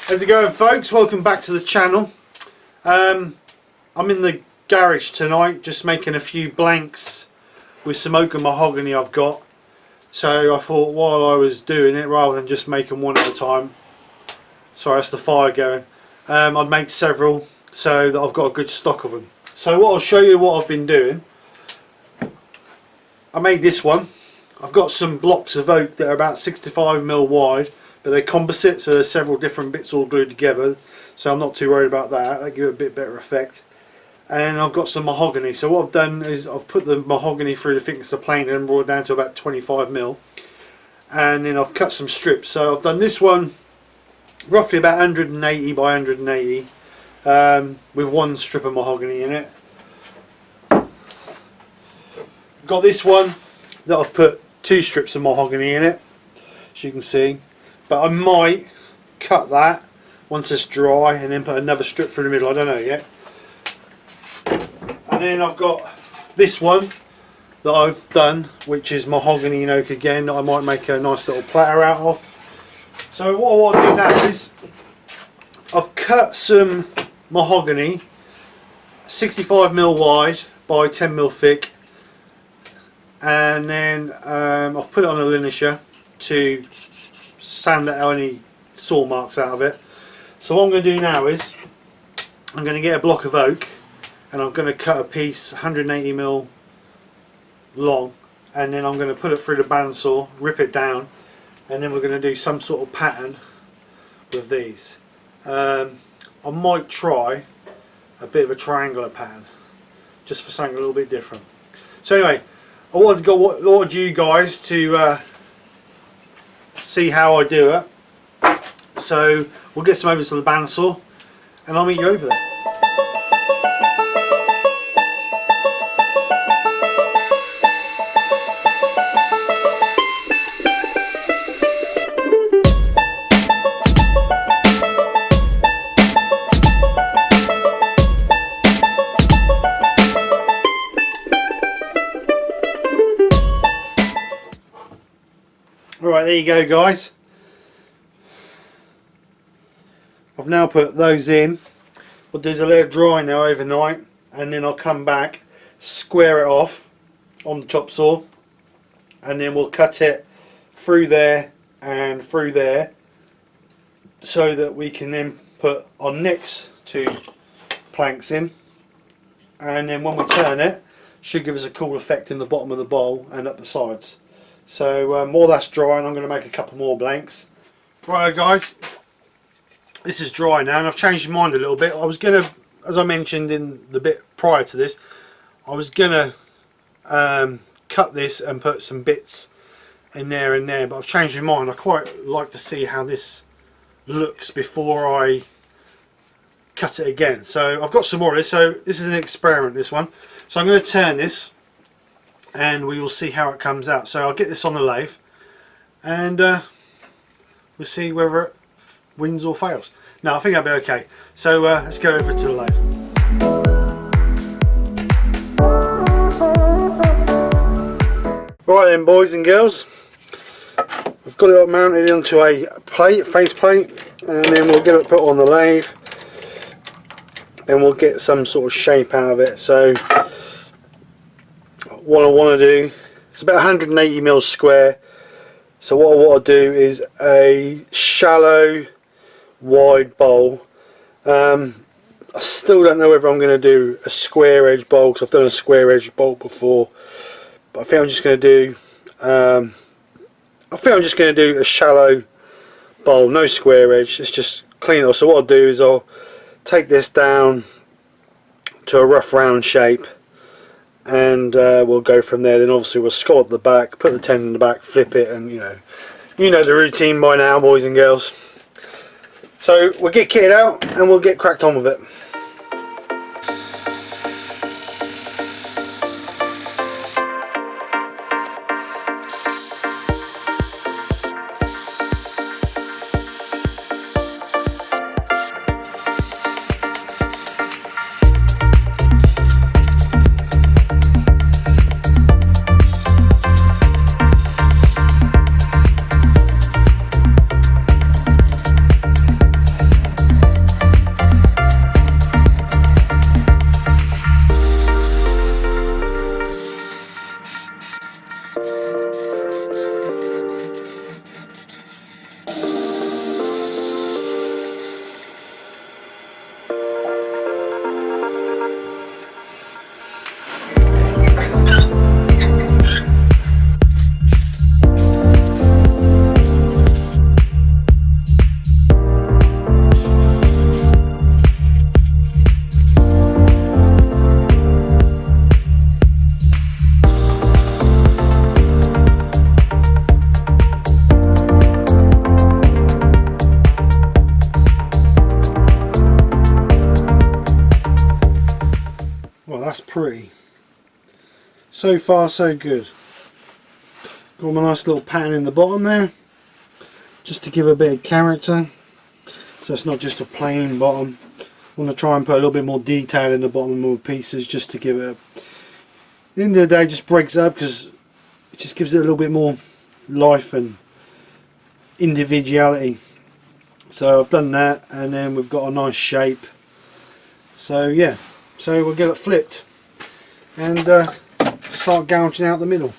How's it going, folks? Welcome back to the channel. I'm in the garage tonight just making a few blanks with some oak and mahogany I've got. So I thought while I was doing it, rather than just making one at a time, sorry, that's the fire going, I'd make several so that I've got a good stock of them. So what I'll show you what I've been doing. I made this one. I've got some blocks of oak that are about 65mm wide, but they're composite, so there's several different bits all glued together, so I'm not too worried about that. They give it a bit better effect. And I've got some mahogany. So what I've done is I've put the mahogany through the thickness of plane and brought it down to about 25mm, and then I've cut some strips. So I've done this one roughly about 180 by 180 with one strip of mahogany in it. Got this one that I've put 2 strips of mahogany in it, as you can see, but I might cut that once it's dry and then put another strip through the middle. I don't know yet. And then I've got this one that I've done, which is mahogany and oak again, that I might make a nice little platter out of. So what I want to do now is I've cut some mahogany 65mm wide by 10mm thick, and then I've put it on a linisher to sand out any saw marks out of it. So what I'm going to do now is I'm going to get a block of oak and I'm going to cut a piece 180mm long, and then I'm going to put it through the bandsaw, rip it down, and then we're going to do some sort of pattern with these. I might try a bit of a triangular pattern just for something a little bit different. So anyway, I wanted you guys to see how I do it. So we'll get some over to the bandsaw and I'll meet you over there. Right, there you go, guys. I've now put those in. We'll do is let it dry now overnight, and then I'll come back, square it off on the chop saw, and then we'll cut it through there and through there, so that we can then put our next 2 planks in, and then when we turn it, should give us a cool effect in the bottom of the bowl and up the sides. So while that's drying, I'm going to make a couple more blanks. Right, guys, this is dry now, and I've changed my mind a little bit. I was going to, as I mentioned in the bit prior to this, I was going to cut this and put some bits in there and there, but I've changed my mind. I quite like to see how this looks before I cut it again. So I've got some more of this. So this is an experiment, this one. So I'm going to turn this and we will see how it comes out. So I'll get this on the lathe and we'll see whether it wins or fails. No, I think that'll be okay. So let's go over to the lathe. Right then, boys and girls, we've got it mounted onto a plate, face plate, and then we'll get it put on the lathe and we'll get some sort of shape out of it. So what I want to do, it's about 180mm square. So what I want to do is a shallow wide bowl. I still don't know whether I'm going to do a square edge bowl, because I've done a square edge bowl before, but I think I'm just going to do a shallow bowl, no square edge. It's just clean it off. So what I'll do is I'll take this down to a rough round shape, and we'll go from there. Then obviously we'll scallop the back, put the tendon in the back, flip it, and you know the routine by now, boys and girls. So we'll get kitted out and we'll get cracked on with it. that's pretty. So far so good. Got my nice little pattern in the bottom there, just to give a bit of character, so it's not just a plain bottom. I want to try and put a little bit more detail in the bottom of my pieces, just to give it at the end of the day, just breaks it up, because it just gives it a little bit more life and individuality. So I've done that, and then we've got a nice shape. So yeah, so we'll get it flipped and start gouging out the middle.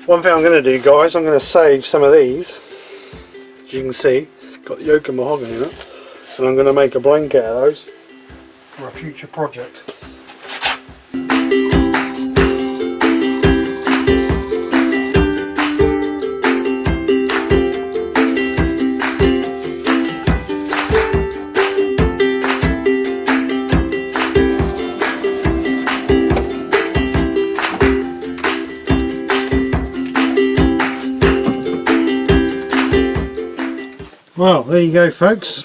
One thing I'm going to do, guys, I'm going to save some of these. As you can see, got the oak and mahogany in it, and I'm going to make a blanket out of those for a future project. Well, there you go, folks.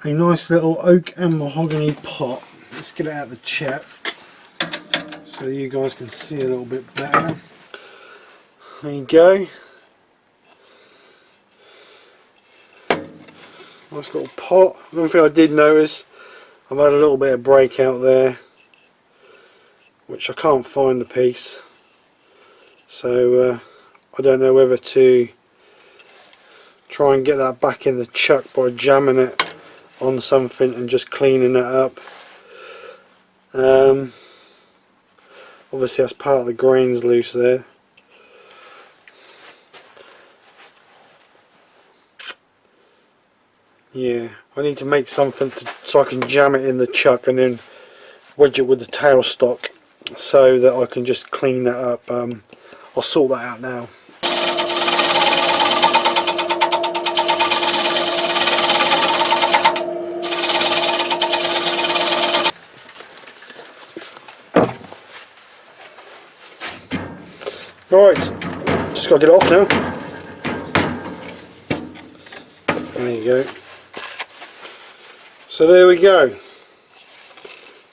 A nice little oak and mahogany pot. Let's get it out of the chat so you guys can see a little bit better. There you go. Nice little pot. One thing I did notice, I've had a little bit of break out there, which I can't find the piece. So I don't know whether to try and get that back in the chuck by jamming it on something and just cleaning it up. Obviously that's part of the grains loose there. Yeah, I need to make something so I can jam it in the chuck and then wedge it with the tailstock so that I can just clean that up. I'll sort that out now. Right, just got to get it off now. There you go. So there we go.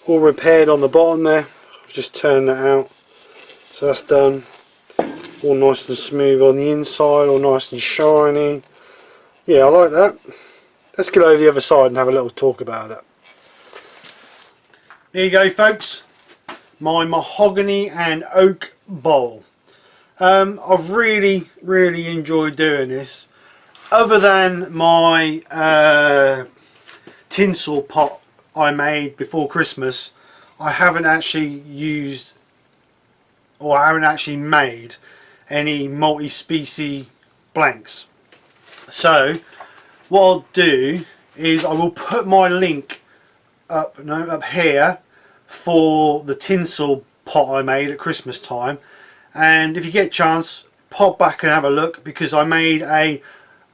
All repaired on the bottom there. I've just turned that out. So that's done. All nice and smooth on the inside, all nice and shiny. Yeah, I like that. Let's get over the other side and have a little talk about it. There you go, folks. My mahogany and oak bowl. I've really enjoyed doing this. Other than my tinsel pot I made before Christmas, I haven't actually used, or I haven't actually made any multi-species blanks. So what I'll do is I will put my link up here for the tinsel pot I made at Christmas time. And if you get a chance, pop back and have a look, because I made a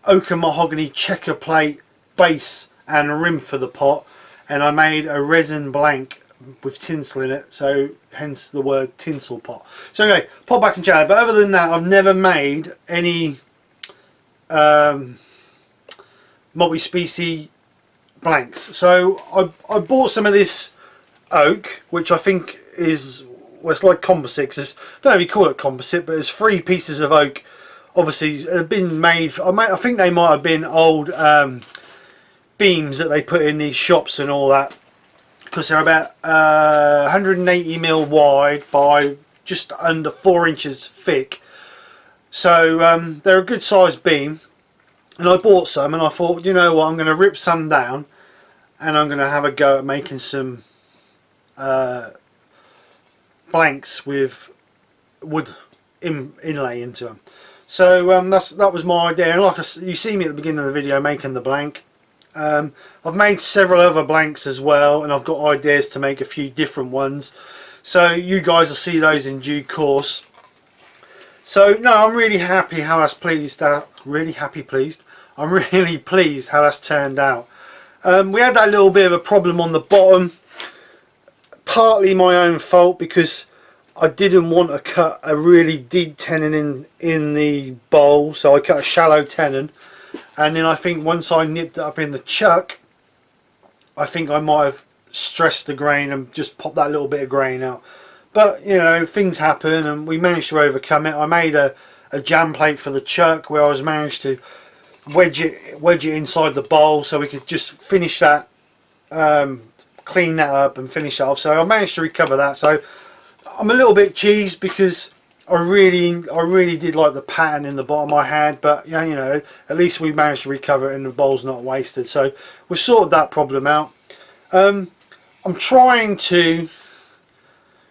oak and mahogany checker plate base and a rim for the pot, and I made a resin blank with tinsel in it, so hence the word tinsel pot. So anyway, pop back and chat. But other than that, I've never made any multi-species blanks. So I bought some of this oak, which I think is, well, it's like composite, cause I don't know if you call it composite, but there's 3 pieces of oak. Obviously, have been made. I think they might have been old beams that they put in these shops and all that, because they're about 180mm wide by just under 4 inches thick. So they're a good sized beam, and I bought some, and I thought, you know what, I'm going to rip some down, and I'm going to have a go at making some blanks with wood inlay into them. So that was my idea, and like you see me at the beginning of the video making the blank. I've made several other blanks as well, and I've got ideas to make a few different ones. so you guys will see those in due course. So no, I'm really happy how that's pleased. I'm really pleased how that's turned out. We had that little bit of a problem on the bottom, partly my own fault, because I didn't want to cut a really deep tenon in the bowl, so I cut a shallow tenon, and then I think once I nipped it up in the chuck, I think I might have stressed the grain and just popped that little bit of grain out. But you know, things happen and we managed to overcome it. I made a jam plate for the chuck where I was managed to wedge it inside the bowl so we could just finish that, clean that up and finish that off. So I managed to recover that. So I'm a little bit cheesed because I really did like the pattern in the bottom I had, but yeah, you know, at least we managed to recover it and the bowl's not wasted. So we've sorted that problem out. I'm trying to,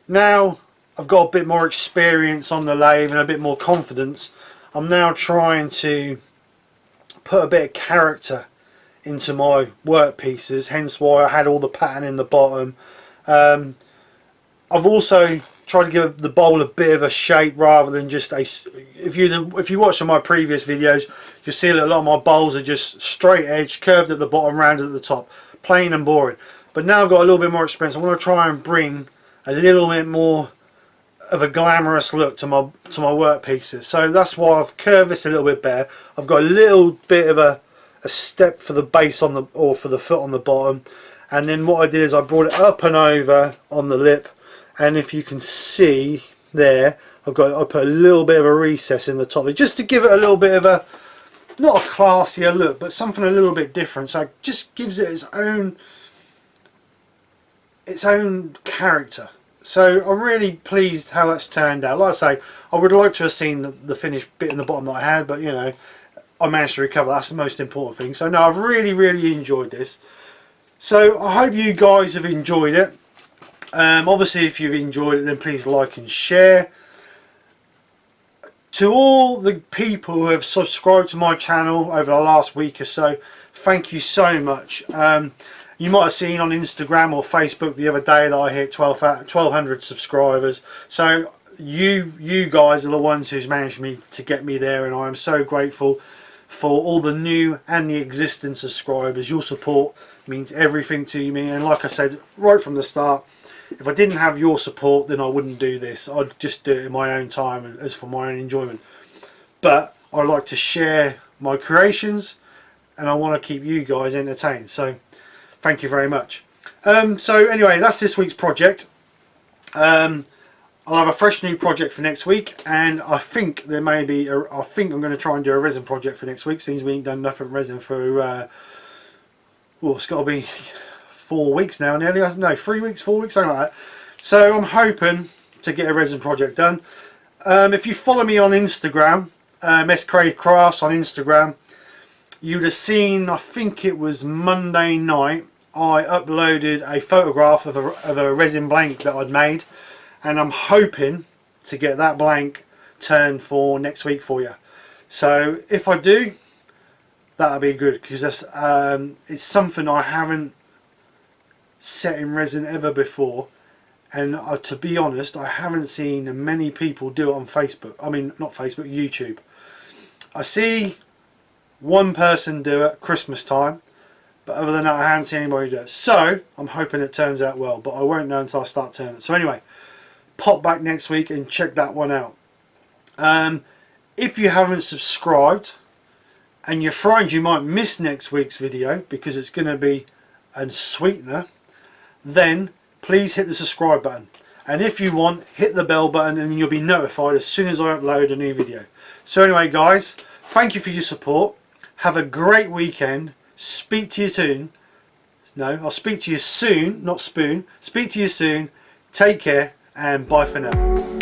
now I've got a bit more experience on the lathe and a bit more confidence, I'm now trying to put a bit of character into my work pieces, hence why I had all the pattern in the bottom. I've also tried to give the bowl a bit of a shape rather than just a, if you watch some of my previous videos, you'll see that a lot of my bowls are just straight edge, curved at the bottom, rounded at the top, plain and boring. But now I've got a little bit more experience, I want to try and bring a little bit more of a glamorous look to my work pieces. So that's why I've curved this a little bit better. I've got a little bit of a step for the base on the, or for the foot on the bottom, and then what I did is I brought it up and over on the lip, and if you can see there, I put a little bit of a recess in the top just to give it a little bit of a, not a classier look, but something a little bit different. So it just gives it its own character. So I'm really pleased how that's turned out. Like I say, I would like to have seen the finished bit in the bottom that I had, but you know, I managed to recover. That's the most important thing. So no, I've really enjoyed this. So I hope you guys have enjoyed it. Obviously if you've enjoyed it, then please like and share. To all the people who have subscribed to my channel over the last week or so, thank you so much. You might have seen on Instagram or Facebook the other day that I hit 1,200 subscribers. So you guys are the ones who's managed to get me there, and I am so grateful for all the new and the existing subscribers. Your support means everything to me, and like I said right from the start, if I didn't have your support, then I wouldn't do this. I'd just do it in my own time and as for my own enjoyment. But I like to share my creations, and I want to keep you guys entertained. So thank you very much. So anyway, that's this week's project. I'll have a fresh new project for next week, and I think there may be I think I'm going to try and do a resin project for next week, since we ain't done nothing resin for well, it's got to be 4 weeks now, nearly. No, 3 weeks, 4 weeks, something like that. So I'm hoping to get a resin project done. If you follow me on Instagram, Krafts on Instagram, you'd have seen, I think it was Monday night, I uploaded a photograph of a resin blank that I'd made, and I'm hoping to get that blank turned for next week for you. So if I do, that'll be good, because it's something I haven't set in resin ever before, and to be honest, I haven't seen many people do it on Facebook. I mean, not Facebook, YouTube. I see one person do it at Christmas time, but other than that I haven't seen anybody do it. So I'm hoping it turns out well, but I won't know until I start turning it. So anyway, pop back next week and check that one out. If you haven't subscribed and you're frightened you might miss next week's video because it's going to be a sweetener, then please hit the subscribe button, and if you want, hit the bell button, and you'll be notified as soon as I upload a new video. So anyway guys, thank you for your support. Have a great weekend. Speak to you soon. No, I'll speak to you soon, not spoon. Speak to you soon. Take care, and bye for now.